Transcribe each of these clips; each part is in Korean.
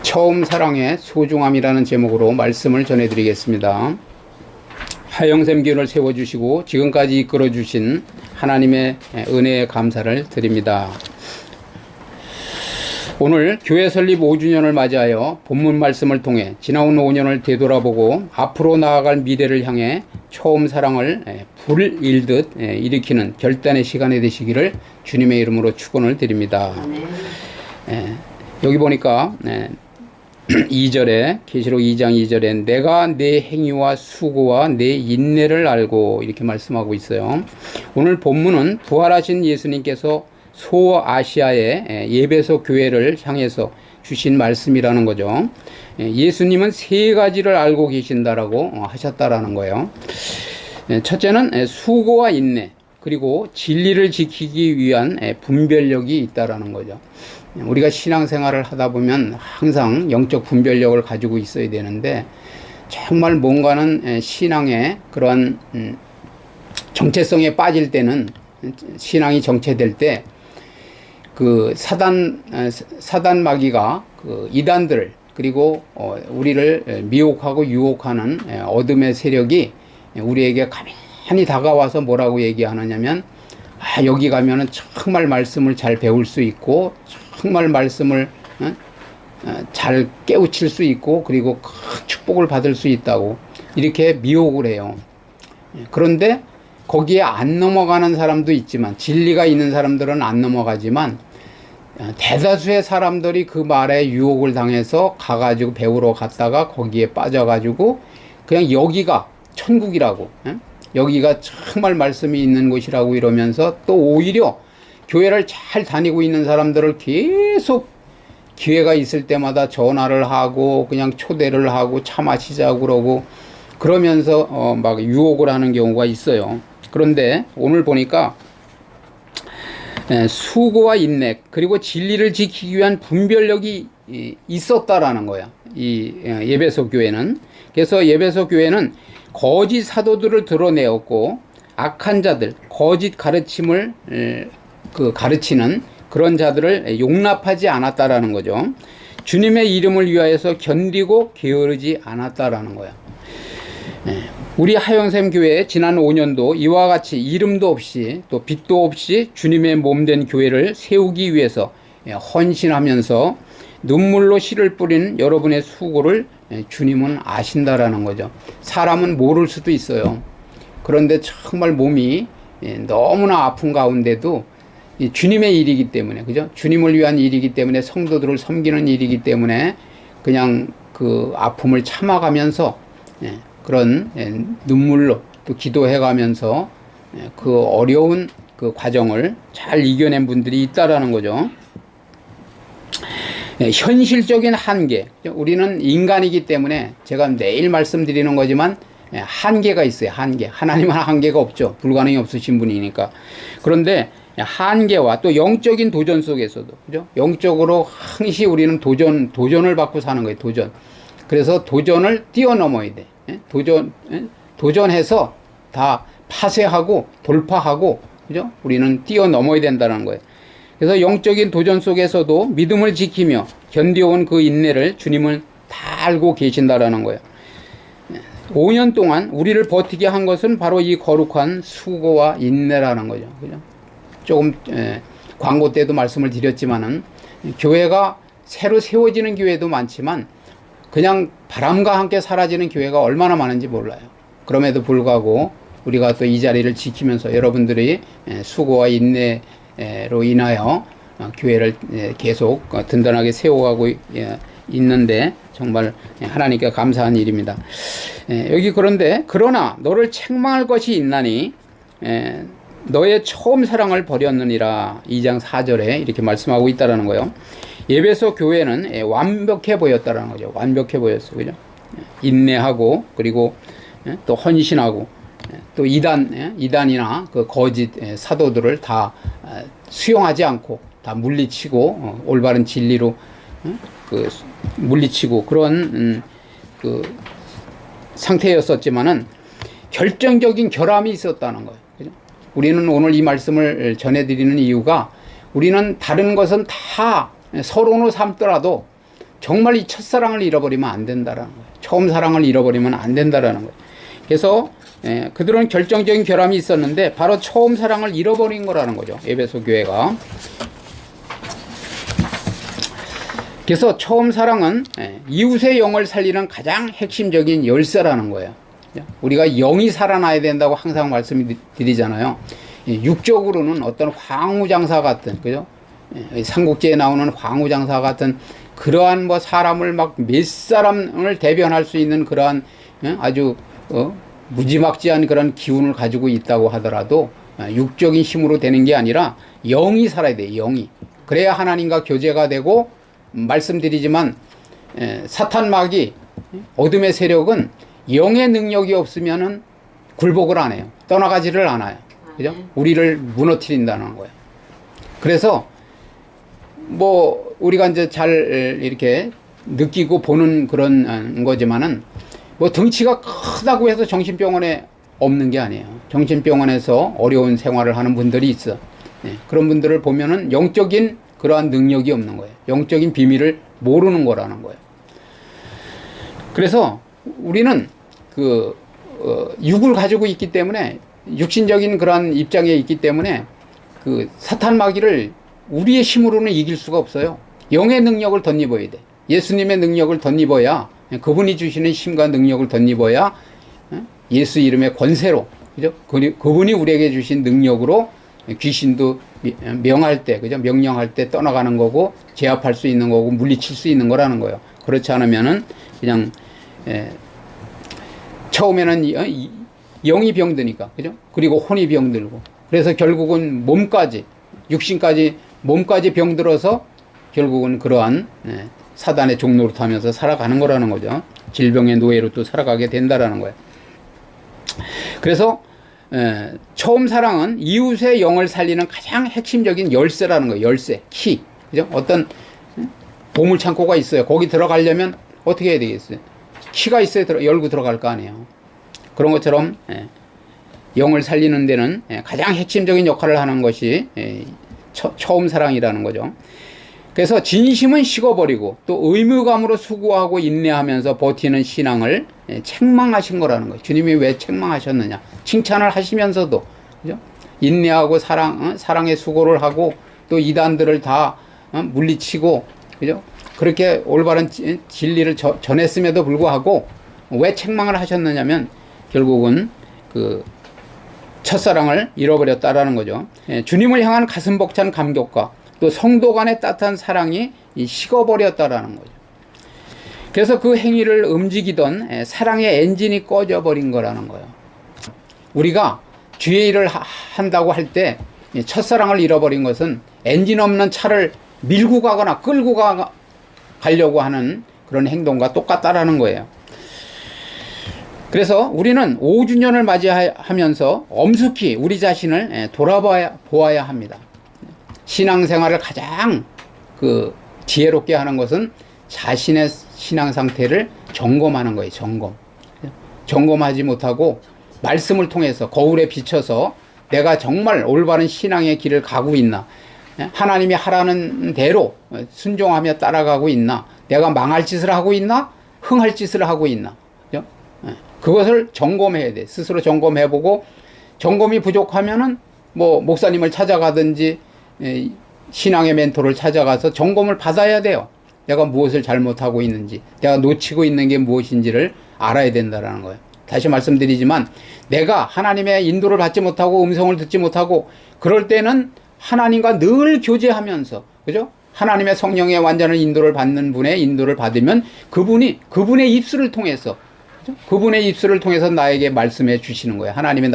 처음 사랑의 소중함이라는 제목으로 말씀을 전해드리겠습니다. 하영샘 교회를 세워주시고 지금까지 이끌어주신 하나님의 은혜에 감사를 드립니다. 오늘 교회 설립 5주년을 맞이하여 본문 말씀을 통해 지나온 5년을 되돌아보고 앞으로 나아갈 미래를 향해 처음 사랑을 불일듯 일으키는 결단의 시간이 되시기를 주님의 이름으로 축원을 드립니다. 여기 보니까 2절에 계시록 2장 2절에 내가 내 행위와 수고와 내 인내를 알고 이렇게 말씀하고 있어요. 오늘 본문은 부활하신 예수님께서 소아시아의 예배소 교회를 향해서 주신 말씀이라는 거죠. 예수님은 세 가지를 알고 계신다라고 하셨다라는 거예요. 첫째는 수고와 인내, 그리고 진리를 지키기 위한 분별력이 있다라는 거죠. 우리가 신앙생활을 하다 보면 항상 영적 분별력을 가지고 있어야 되는데, 정말 뭔가는 신앙의 그런 정체성에 빠질 때는, 신앙이 정체될 때 그 사단 마귀가 그 이단들, 그리고 우리를 미혹하고 유혹하는 어둠의 세력이 우리에게 가만히 다가와서 뭐라고 얘기하느냐면, 여기 가면은 정말 말씀을 잘 배울 수 있고, 정말 말씀을 잘 깨우칠 수 있고, 그리고 큰 축복을 받을 수 있다고 이렇게 미혹을 해요. 그런데 거기에 안 넘어가는 사람도 있지만, 진리가 있는 사람들은 안 넘어가지만, 대다수의 사람들이 그 말에 유혹을 당해서 가가지고 배우러 갔다가 거기에 빠져가지고 그냥 여기가 천국이라고, 여기가 정말 말씀이 있는 곳이라고 이러면서 또 오히려 교회를 잘 다니고 있는 사람들을 계속 기회가 있을 때마다 전화를 하고 그냥 초대를 하고 차 마시자고 그러고 그러면서 막 유혹을 하는 경우가 있어요. 그런데 오늘 보니까 수고와 인내, 그리고 진리를 지키기 위한 분별력이 있었다라는 거야, 이 예배소 교회는. 그래서 예배소 교회는 거짓 사도들을 드러내었고, 악한 자들, 거짓 가르침을 가르치는 그런 자들을 용납하지 않았다라는 거죠. 주님의 이름을 위하여서 견디고 게으르지 않았다라는 거야. 우리 하영샘 교회 지난 5년도 이와 같이 이름도 없이 또 빛도 없이 주님의 몸된 교회를 세우기 위해서 헌신하면서 눈물로 씨를 뿌린 여러분의 수고를 주님은 아신다라는 거죠. 사람은 모를 수도 있어요. 그런데 정말 몸이 너무나 아픈 가운데도 주님의 일이기 때문에, 그죠? 주님을 위한 일이기 때문에, 성도들을 섬기는 일이기 때문에 그냥 그 아픔을 참아가면서 그런 눈물로 또 기도해가면서 그 어려운 그 과정을 잘 이겨낸 분들이 있다라는 거죠. 현실적인 한계, 우리는 인간이기 때문에 제가 매일 말씀드리는 거지만 한계가 있어요. 한계. 하나님은 한계가 없죠. 불가능이 없으신 분이니까. 그런데 한계와 또 영적인 도전 속에서도, 그죠? 영적으로 항시 우리는 도전을 받고 사는 거예요. 도전. 그래서 도전을 뛰어넘어야 돼. 도전해서 다 파쇄하고 돌파하고, 그죠? 우리는 뛰어넘어야 된다는 거예요. 그래서 영적인 도전 속에서도 믿음을 지키며 견뎌온 그 인내를 주님은 다 알고 계신다라는 거예요. 5년 동안 우리를 버티게 한 것은 바로 이 거룩한 수고와 인내라는 거죠. 그죠? 조금 광고 때도 말씀을 드렸지만은, 교회가 새로 세워지는 교회도 많지만 그냥 바람과 함께 사라지는 교회가 얼마나 많은지 몰라요. 그럼에도 불구하고 우리가 또 이 자리를 지키면서 여러분들이 수고와 인내로 인하여 교회를 계속 든든하게 세워가고 있는데 정말 하나님께 감사한 일입니다. 여기 그러나 너를 책망할 것이 있나니 너의 처음 사랑을 버렸느니라, 2장 4절에 이렇게 말씀하고 있다라는 거예요. 예배소 교회는 완벽해 보였다라는 거죠. 완벽해 보였어, 그죠? 인내하고, 그리고 또 헌신하고, 또 이단이나 그 거짓 사도들을 다 수용하지 않고 다 물리치고, 올바른 진리로 그 물리치고 그런 그 상태였었지만은 결정적인 결함이 있었다는 거예요. 그죠? 우리는 오늘 이 말씀을 전해드리는 이유가, 우리는 다른 것은 다 서론을 삼더라도 정말 이 첫사랑을 잃어버리면 안 된다라는 거예요. 처음 사랑을 잃어버리면 안 된다라는 거예요. 그래서 그들은 결정적인 결함이 있었는데 바로 처음 사랑을 잃어버린 거라는 거죠. 에베소 교회가. 그래서 처음 사랑은 이웃의 영을 살리는 가장 핵심적인 열쇠라는 거예요. 우리가 영이 살아나야 된다고 항상 말씀드리잖아요. 육적으로는 어떤 황후장사 같은, 그죠? 삼국지에 나오는 황후장사 같은 그러한 뭐 사람을 막 몇 사람을 대변할 수 있는 그러한 아주 무지막지한 그런 기운을 가지고 있다고 하더라도 육적인 힘으로 되는 게 아니라 영이 살아야 돼요. 영이. 그래야 하나님과 교제가 되고, 말씀드리지만 사탄 마귀 어둠의 세력은 영의 능력이 없으면은 굴복을 안 해요. 떠나가지를 않아요. 그죠? 우리를 무너뜨린다는 거예요. 그래서 뭐 우리가 이제 잘 이렇게 느끼고 보는 그런 거지만은 뭐 덩치가 크다고 해서 정신병원에 없는 게 아니에요. 정신병원에서 어려운 생활을 하는 분들이 있어. 그런 분들을 보면은 영적인 그러한 능력이 없는 거예요. 영적인 비밀을 모르는 거라는 거예요. 그래서 우리는 육을 가지고 있기 때문에, 육신적인 그러한 입장에 있기 때문에 사탄 마귀를 우리의 힘으로는 이길 수가 없어요. 영의 능력을 덧입어야 돼. 예수님의 능력을 덧입어야, 그분이 주시는 힘과 능력을 덧입어야 예수 이름의 권세로, 그죠? 그분이 우리에게 주신 능력으로 귀신도 명할 때, 그죠? 명령할 때 떠나가는 거고, 제압할 수 있는 거고, 물리칠 수 있는 거라는 거예요. 그렇지 않으면은 그냥 처음에는 영이 병드니까, 그죠? 그리고 혼이 병들고, 그래서 결국은 몸까지, 육신까지, 몸까지 병들어서 결국은 그러한 사단의 종로로 타면서 살아가는 거라는 거죠. 질병의 노예로 또 살아가게 된다라는 거예요. 그래서 처음 사랑은 이웃의 영을 살리는 가장 핵심적인 열쇠라는 거예요. 열쇠, 키, 그죠? 어떤 보물 창고가 있어요. 거기 들어가려면 어떻게 해야 되겠어요? 키가 있어야 열고 들어갈 거 아니에요. 그런 것처럼 영을 살리는 데는 가장 핵심적인 역할을 하는 것이 처음 사랑이라는 거죠. 그래서 진심은 식어버리고 또 의무감으로 수고하고 인내하면서 버티는 신앙을 책망하신 거라는 거예요. 주님이 왜 책망하셨느냐? 칭찬을 하시면서도, 그죠? 인내하고 사랑의 수고를 하고 또 이단들을 다 물리치고, 그죠? 그렇게 올바른 진리를 전했음에도 불구하고 왜 책망을 하셨느냐면 결국은 첫사랑을 잃어버렸다라는 거죠. 주님을 향한 가슴 벅찬 감격과 또 성도 간의 따뜻한 사랑이 식어버렸다라는 거죠. 그래서 그 행위를 움직이던 사랑의 엔진이 꺼져버린 거라는 거예요. 우리가 주의 일을 한다고 할 때 첫사랑을 잃어버린 것은 엔진 없는 차를 밀고 가거나 끌고 가려고 하는 그런 행동과 똑같다라는 거예요. 그래서 우리는 5주년을 맞이하면서 엄숙히 우리 자신을 돌아보아야 합니다. 신앙생활을 가장 지혜롭게 하는 것은 자신의 신앙 상태를 점검하는 거예요. 점검하지 못하고 말씀을 통해서 거울에 비춰서 내가 정말 올바른 신앙의 길을 가고 있나, 하나님이 하라는 대로 순종하며 따라가고 있나, 내가 망할 짓을 하고 있나, 흥할 짓을 하고 있나, 그것을 점검해야 돼. 스스로 점검해보고, 점검이 부족하면은 뭐 목사님을 찾아가든지 신앙의 멘토를 찾아가서 점검을 받아야 돼요. 내가 무엇을 잘못하고 있는지, 내가 놓치고 있는 게 무엇인지를 알아야 된다는 거예요. 다시 말씀드리지만 내가 하나님의 인도를 받지 못하고 음성을 듣지 못하고 그럴 때는 하나님과 늘 교제하면서, 그죠? 하나님의 성령의 완전한 인도를 받는 분의 인도를 받으면 그분의 입술을 통해서, 그죠? 그분의 입술을 통해서 나에게 말씀해 주시는 거예요. 하나님이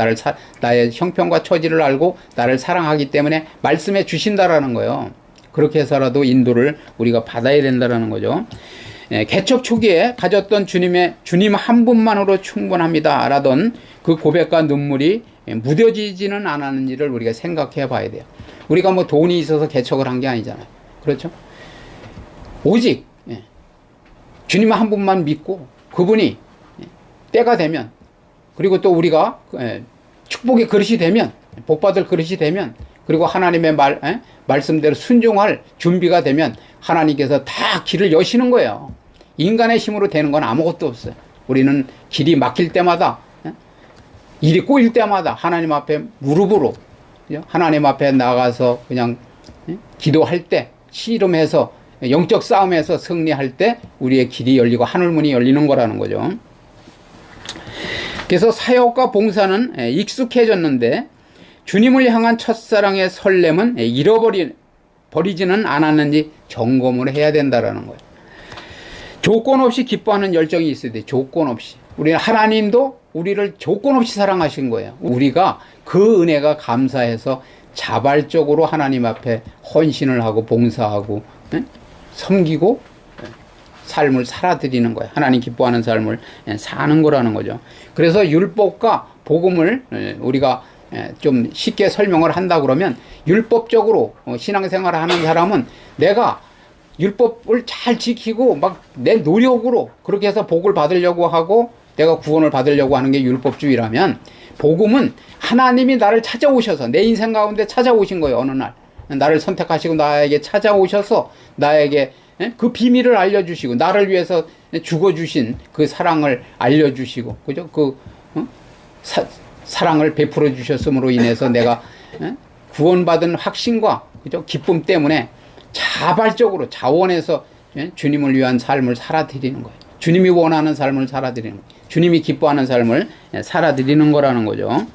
나의 형편과 처지를 알고 나를 사랑하기 때문에 말씀해 주신다라는 거예요. 그렇게 해서라도 인도를 우리가 받아야 된다라는 거죠. 개척 초기에 가졌던 주님 한 분만으로 충분합니다 라던 그 고백과 눈물이 무뎌지지는 않았는지를 우리가 생각해 봐야 돼요. 우리가 뭐 돈이 있어서 개척을 한 게 아니잖아요. 그렇죠? 오직 주님 한 분만 믿고 그분이 때가 되면, 그리고 또 우리가 축복의 그릇이 되면, 복받을 그릇이 되면 그리고 하나님의 말씀대로 순종할 준비가 되면 하나님께서 다 길을 여시는 거예요. 인간의 힘으로 되는 건 아무것도 없어요. 우리는 길이 막힐 때마다, 일이 꼬일 때마다 하나님 앞에 무릎으로, 하나님 앞에 나가서 그냥 기도할 때, 씨름해서 영적 싸움에서 승리할 때 우리의 길이 열리고 하늘문이 열리는 거라는 거죠. 그래서 사역과 봉사는 익숙해졌는데 주님을 향한 첫사랑의 설렘은 버리지는 않았는지 점검을 해야 된다라는 거예요. 조건 없이 기뻐하는 열정이 있어야 돼. 조건 없이. 우리는 하나님도 우리를 조건 없이 사랑하신 거예요. 우리가 그 은혜가 감사해서 자발적으로 하나님 앞에 헌신을 하고 봉사하고 섬기고 삶을 살아드리는 거예요. 하나님 기뻐하는 삶을 사는 거라는 거죠. 그래서 율법과 복음을 우리가 좀 쉽게 설명을 한다 그러면, 율법적으로 신앙생활을 하는 사람은 내가 율법을 잘 지키고 막 내 노력으로 그렇게 해서 복을 받으려고 하고 내가 구원을 받으려고 하는 게 율법주의라면, 복음은 하나님이 나를 찾아오셔서 내 인생 가운데 찾아오신 거예요. 어느 날 나를 선택하시고 나에게 찾아오셔서 나에게 그 비밀을 알려주시고 나를 위해서 죽어주신 그 사랑을 알려주시고, 그죠? 사랑을 베풀어 주셨음으로 인해서 내가 구원받은 확신과, 그죠? 기쁨 때문에 자발적으로 자원해서 주님을 위한 삶을 살아드리는 거예요. 주님이 원하는 삶을 살아드리는 거예요. 주님이 기뻐하는 삶을 살아드리는 거라는 거죠.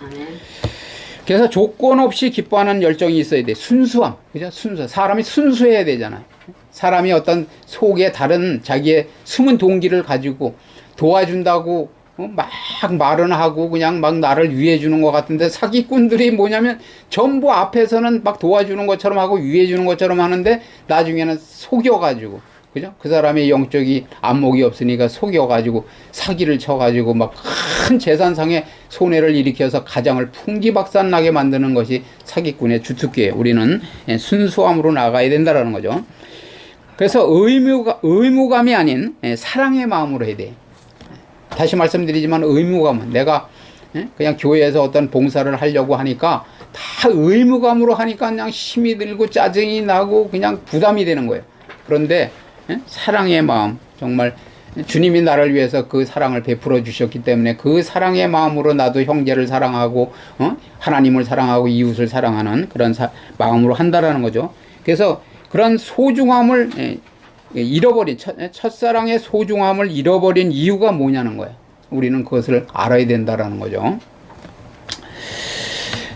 그래서 조건 없이 기뻐하는 열정이 있어야 돼. 순수함, 그죠? 사람이 순수해야 되잖아요. 사람이 어떤 속에 다른 자기의 숨은 동기를 가지고 도와준다고 막 말은 하고 그냥 막 나를 위해주는 것 같은데, 사기꾼들이 뭐냐면 전부 앞에서는 막 도와주는 것처럼 하고 위해주는 것처럼 하는데 나중에는 속여가지고, 그죠? 그 사람의 영적이 안목이 없으니까 속여가지고 사기를 쳐가지고 막 큰 재산상의 손해를 일으켜서 가정을 풍지박산나게 만드는 것이 사기꾼의 주특기예요. 우리는 순수함으로 나가야 된다는 거죠. 그래서 의무감이 아닌 사랑의 마음으로 해야 돼. 다시 말씀드리지만 의무감은, 내가 그냥 교회에서 어떤 봉사를 하려고 하니까 다 의무감으로 하니까 그냥 힘이 들고 짜증이 나고 그냥 부담이 되는 거예요. 그런데 사랑의 마음, 정말 주님이 나를 위해서 그 사랑을 베풀어 주셨기 때문에 그 사랑의 마음으로 나도 형제를 사랑하고 하나님을 사랑하고 이웃을 사랑하는 그런 마음으로 한다라는 거죠. 그래서 그런 소중함을 잃어버린, 첫사랑의 소중함을 잃어버린 이유가 뭐냐는 거예요. 우리는 그것을 알아야 된다라는 거죠.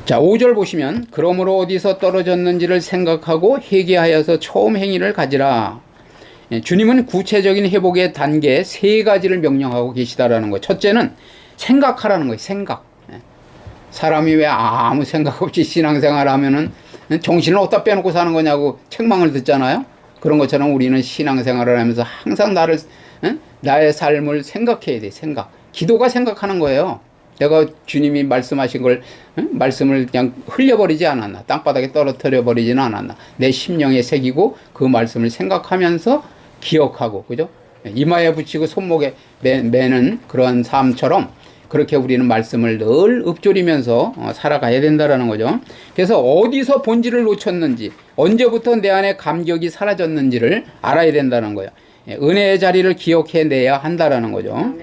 자, 5절 보시면, 그러므로 어디서 떨어졌는지를 생각하고 회개하여서 처음 행위를 가지라. 주님은 구체적인 회복의 단계 3가지를 명령하고 계시다라는 거예요. 첫째는 생각하라는 거예요. 생각. 사람이 왜 아무 생각 없이 신앙생활 하면은 정신을 어디다 빼놓고 사는 거냐고 책망을 듣잖아요. 그런 것처럼 우리는 신앙생활을 하면서 항상 나의 삶을 생각해야 돼. 생각. 기도가 생각하는 거예요. 내가 주님이 말씀하신 걸, 말씀을 그냥 흘려버리지 않았나. 땅바닥에 떨어뜨려 버리지는 않았나. 내 심령에 새기고 그 말씀을 생각하면서 기억하고, 그죠? 이마에 붙이고 손목에 매는 그러한 삶처럼 그렇게 우리는 말씀을 늘 읊조리면서 살아가야 된다라는 거죠. 그래서 어디서 본질을 놓쳤는지, 언제부터 내 안에 감격이 사라졌는지를 알아야 된다는 거예요. 은혜의 자리를 기억해내야 한다라는 거죠.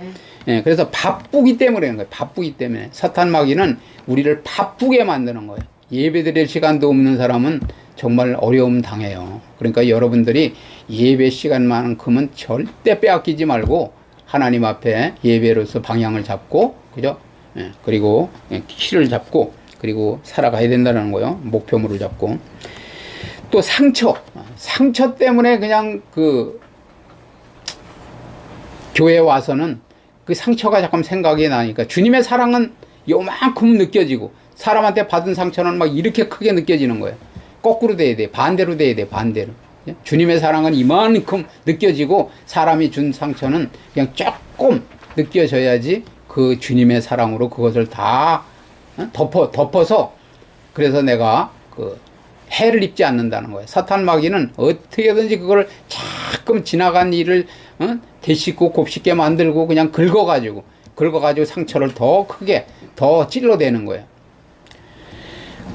그래서 바쁘기 때문에 그런 거예요. 바쁘기 때문에. 사탄 마귀는 우리를 바쁘게 만드는 거예요. 예배드릴 시간도 없는 사람은 정말 어려움 당해요. 그러니까 여러분들이 예배 시간만큼은 절대 빼앗기지 말고 하나님 앞에 예배로서 방향을 잡고, 그죠? 그리고 키를 잡고, 그리고 살아가야 된다는 거예요. 목표물을 잡고. 또 상처 때문에 그냥 교회에 와서는 그 상처가 잠깐 생각이 나니까, 주님의 사랑은 요만큼 느껴지고 사람한테 받은 상처는 막 이렇게 크게 느껴지는 거예요. 거꾸로 돼야 돼. 반대로 돼야 돼. 반대로. 주님의 사랑은 이만큼 느껴지고 사람이 준 상처는 그냥 조금 느껴져야지 그 주님의 사랑으로 그것을 다 덮어서, 그래서 내가 해를 입지 않는다는 거예요. 사탄 마귀는 어떻게든지 그걸 자꾸 지나간 일을 되씹고 곱씹게 만들고 그냥 긁어가지고 상처를 더 크게 더 찔러대는 거예요.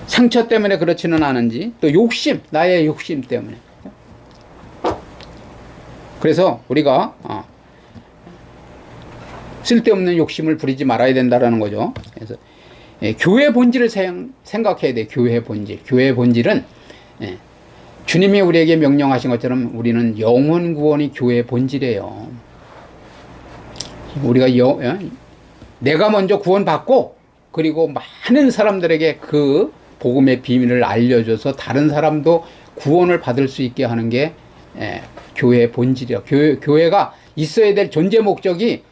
상처 때문에 그렇지는 않은지, 또 욕심, 나의 욕심 때문에. 그래서 우리가 쓸데없는 욕심을 부리지 말아야 된다라는 거죠. 그래서 교회 본질을 생각해야 돼. 교회 본질. 교회 본질은 주님이 우리에게 명령하신 것처럼 우리는 영혼 구원이 교회의 본질이에요. 우리가 내가 먼저 구원받고 그리고 많은 사람들에게 그 복음의 비밀을 알려줘서 다른 사람도 구원을 받을 수 있게 하는 게 교회의 본질이에요. 교회가 있어야 될 존재 목적이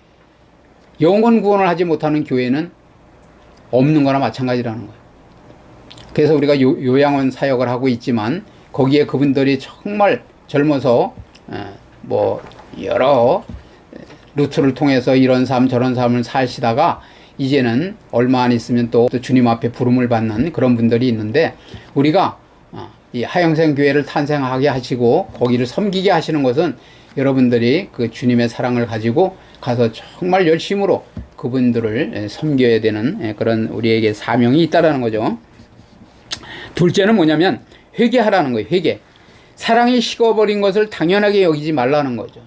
영혼 구원을 하지 못하는 교회는 없는 거나 마찬가지라는 거예요. 그래서 우리가 요양원 사역을 하고 있지만 거기에 그분들이 정말 젊어서 뭐 여러 루트를 통해서 이런 삶 저런 삶을 사시다가 이제는 얼마 안 있으면 또 주님 앞에 부름을 받는 그런 분들이 있는데, 우리가 이 하영생 교회를 탄생하게 하시고 거기를 섬기게 하시는 것은 여러분들이 그 주님의 사랑을 가지고 가서 정말 열심으로 그분들을 섬겨야 되는 그런 우리에게 사명이 있다라는 거죠. 둘째는 뭐냐면 회개하라는 거예요. 회개. 사랑이 식어버린 것을 당연하게 여기지 말라는 거죠.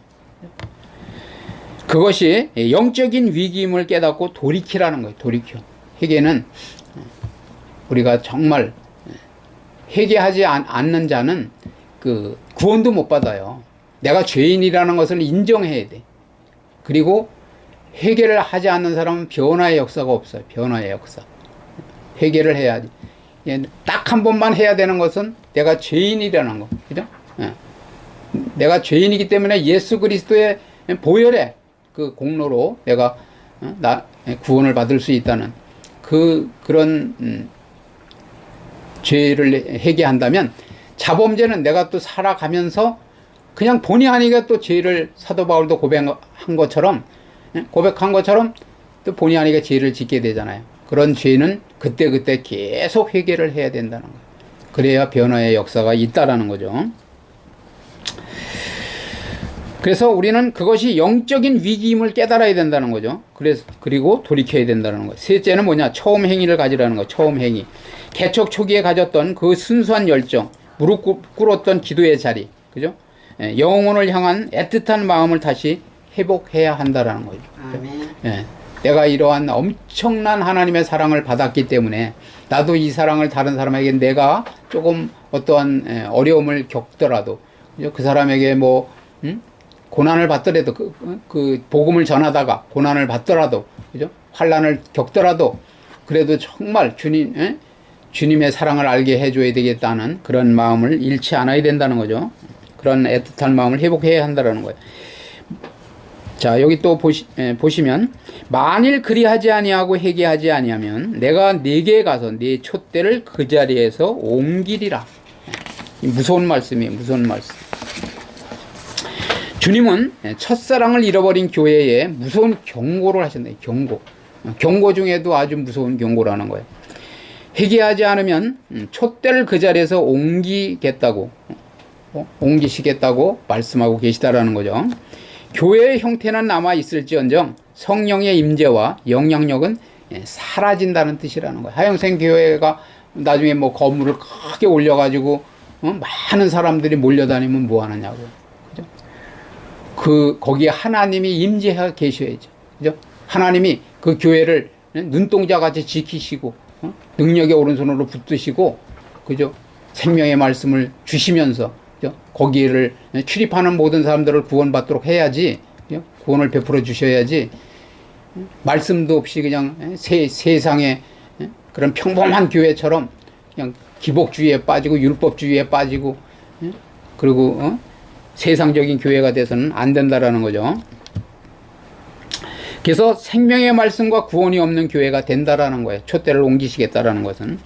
그것이 영적인 위기임을 깨닫고 돌이키라는 거예요. 돌이켜. 회개는 우리가 정말 회개하지 않는 자는 그 구원도 못 받아요. 내가 죄인이라는 것을 인정해야 돼. 그리고 회개를 하지 않는 사람은 변화의 역사가 없어요. 변화의 역사. 회개를 해야지. 딱 한 번만 해야 되는 것은 내가 죄인이라는 거. 그죠? 내가 죄인이기 때문에 예수 그리스도의 보혈의 그 공로로 내가 구원을 받을 수 있다는 그런 죄를 회개한다면, 자범죄는 내가 또 살아가면서 그냥 본의 아니게 또 죄를 사도 바울도 고백한 것처럼 또 본의 아니게 죄를 짓게 되잖아요. 그런 죄는 그때그때 계속 회개를 해야 된다는 거예요. 그래야 변화의 역사가 있다라는 거죠. 그래서 우리는 그것이 영적인 위기임을 깨달아야 된다는 거죠. 그리고 돌이켜야 된다는 거예요. 셋째는 뭐냐? 처음 행위를 가지라는 거예요. 처음 행위. 개척 초기에 가졌던 그 순수한 열정, 무릎 꿇었던 기도의 자리, 그죠? 영혼을 향한 애틋한 마음을 다시 회복해야 한다라는 거죠. 내가 이러한 엄청난 하나님의 사랑을 받았기 때문에 나도 이 사랑을 다른 사람에게 내가 조금 어떠한 어려움을 겪더라도, 그 사람에게 뭐 고난을 받더라도 그 복음을 전하다가 고난을 받더라도, 그죠? 환난을 겪더라도 그래도 정말 주님의 사랑을 알게 해줘야 되겠다는 그런 마음을 잃지 않아야 된다는 거죠. 그런 애틋한 마음을 회복해야 한다는 거예요. 자, 여기 또 보시면 만일 그리하지 아니하고 회개하지 아니하면 내가 네게 가서 네 촛대를 그 자리에서 옮기리라. 무서운 말씀이에요. 무서운 말씀. 주님은 첫사랑을 잃어버린 교회에 무서운 경고를 하셨네요. 경고 중에도 아주 무서운 경고라는 거예요. 회개하지 않으면 촛대를 그 자리에서 옮기시겠다고 말씀하고 계시다라는 거죠. 교회의 형태는 남아 있을지언정 성령의 임재와 영향력은 사라진다는 뜻이라는 거예요. 하영생 교회가 나중에 뭐 건물을 크게 올려가지고 많은 사람들이 몰려다니면 뭐 하느냐고. 그죠? 거기에 하나님이 임재해 계셔야죠. 그죠? 하나님이 그 교회를 눈동자같이 지키시고 능력의 오른손으로 붙드시고, 그죠? 생명의 말씀을 주시면서, 그죠? 거기를 출입하는 모든 사람들을 구원받도록 해야지, 그죠? 구원을 베풀어 주셔야지, 말씀도 없이 그냥 세상에 그런 평범한 교회처럼 그냥 기복주의에 빠지고 율법주의에 빠지고 그리고 세상적인 교회가 돼서는 안 된다라는 거죠. 그래서 생명의 말씀과 구원이 없는 교회가 된다라는 거예요. 촛대를 옮기시겠다라는 것은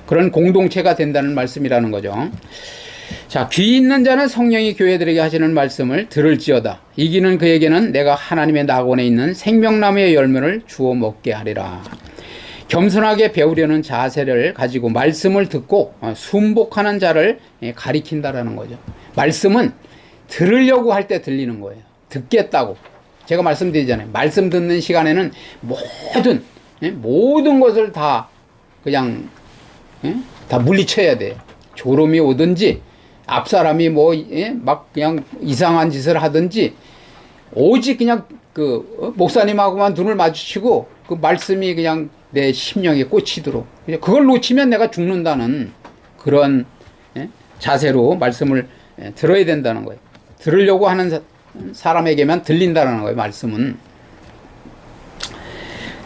그런 공동체가 된다는 말씀이라는 거죠. 자, 귀 있는 자는 성령이 교회들에게 하시는 말씀을 들을지어다. 이기는 그에게는 내가 하나님의 낙원에 있는 생명나무의 열매를 주어 먹게 하리라. 겸손하게 배우려는 자세를 가지고 말씀을 듣고 순복하는 자를 가리킨다라는 거죠. 말씀은 들으려고 할 때 들리는 거예요. 듣겠다고. 제가 말씀드리잖아요. 말씀 듣는 시간에는 모든 것을 다 그냥 다 물리쳐야 돼. 졸음이 오든지 앞사람이 막 그냥 이상한 짓을 하든지 오직 그냥 목사님하고만 눈을 마주치고 그 말씀이 그냥 내 심령에 꽂히도록 그걸 놓치면 내가 죽는다는 그런 자세로 말씀을 들어야 된다는 거예요. 들으려고 하는 사람에게만 들린다는 거예요. 말씀은.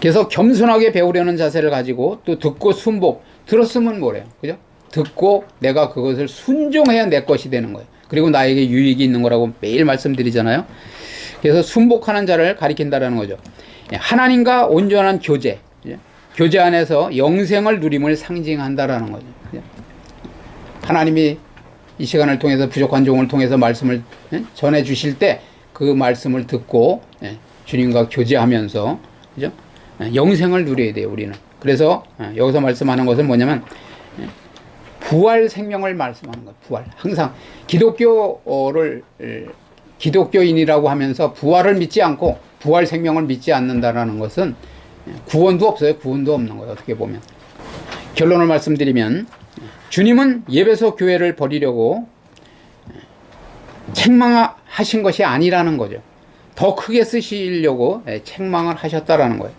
그래서 겸손하게 배우려는 자세를 가지고 또 듣고 순복. 들었으면 뭐래요? 그죠? 듣고 내가 그것을 순종해야 내 것이 되는 거예요. 그리고 나에게 유익이 있는 거라고 매일 말씀드리잖아요. 그래서 순복하는 자를 가리킨다라는 거죠. 하나님과 온전한 교제. 교제 안에서 영생을 누림을 상징한다라는 거죠. 하나님이 이 시간을 통해서 부족한 종을 통해서 말씀을 전해 주실 때 그 말씀을 듣고 주님과 교제하면서 그죠? 영생을 누려야 돼요. 우리는. 그래서 여기서 말씀하는 것은 뭐냐면 부활 생명을 말씀하는 거예요. 부활. 항상 기독교인이라고 하면서 부활을 믿지 않고 부활 생명을 믿지 않는다라는 것은 구원도 없어요. 구원도 없는 거예요. 어떻게 보면. 결론을 말씀드리면 주님은 예배소 교회를 버리려고 책망하신 것이 아니라는 거죠. 더 크게 쓰시려고 책망을 하셨다라는 거예요.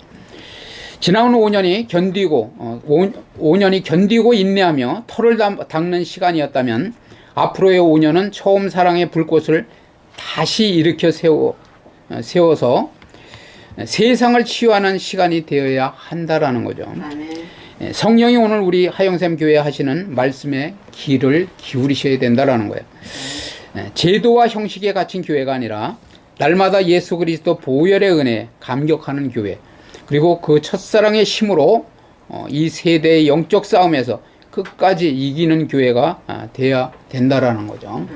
지나온 5년이 견디고 인내하며 털을 닦는 시간이었다면 앞으로의 5년은 처음 사랑의 불꽃을 다시 일으켜 세워서 세상을 치유하는 시간이 되어야 한다라는 거죠. 성령이 오늘 우리 하영샘 교회에 하시는 말씀에 귀를 기울이셔야 된다라는 거예요. 제도와 형식에 갇힌 교회가 아니라 날마다 예수 그리스도 보혈의 은혜에 감격하는 교회, 그리고 그 첫사랑의 힘으로 이 세대의 영적 싸움에서 끝까지 이기는 교회가 되어야 된다라는 거죠.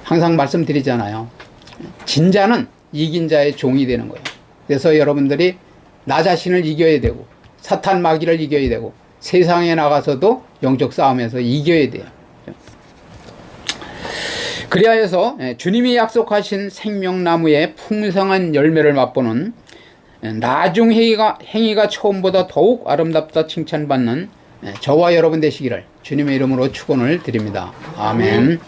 항상 말씀드리잖아요. 진자는 이긴 자의 종이 되는 거예요. 그래서 여러분들이 나 자신을 이겨야 되고 사탄 마귀를 이겨야 되고 세상에 나가서도 영적 싸움에서 이겨야 돼요. 그래야 해서 주님이 약속하신 생명나무의 풍성한 열매를 맛보는 나중 행위가 처음보다 더욱 아름답다 칭찬받는 저와 여러분 되시기를 주님의 이름으로 축원을 드립니다. 아멘.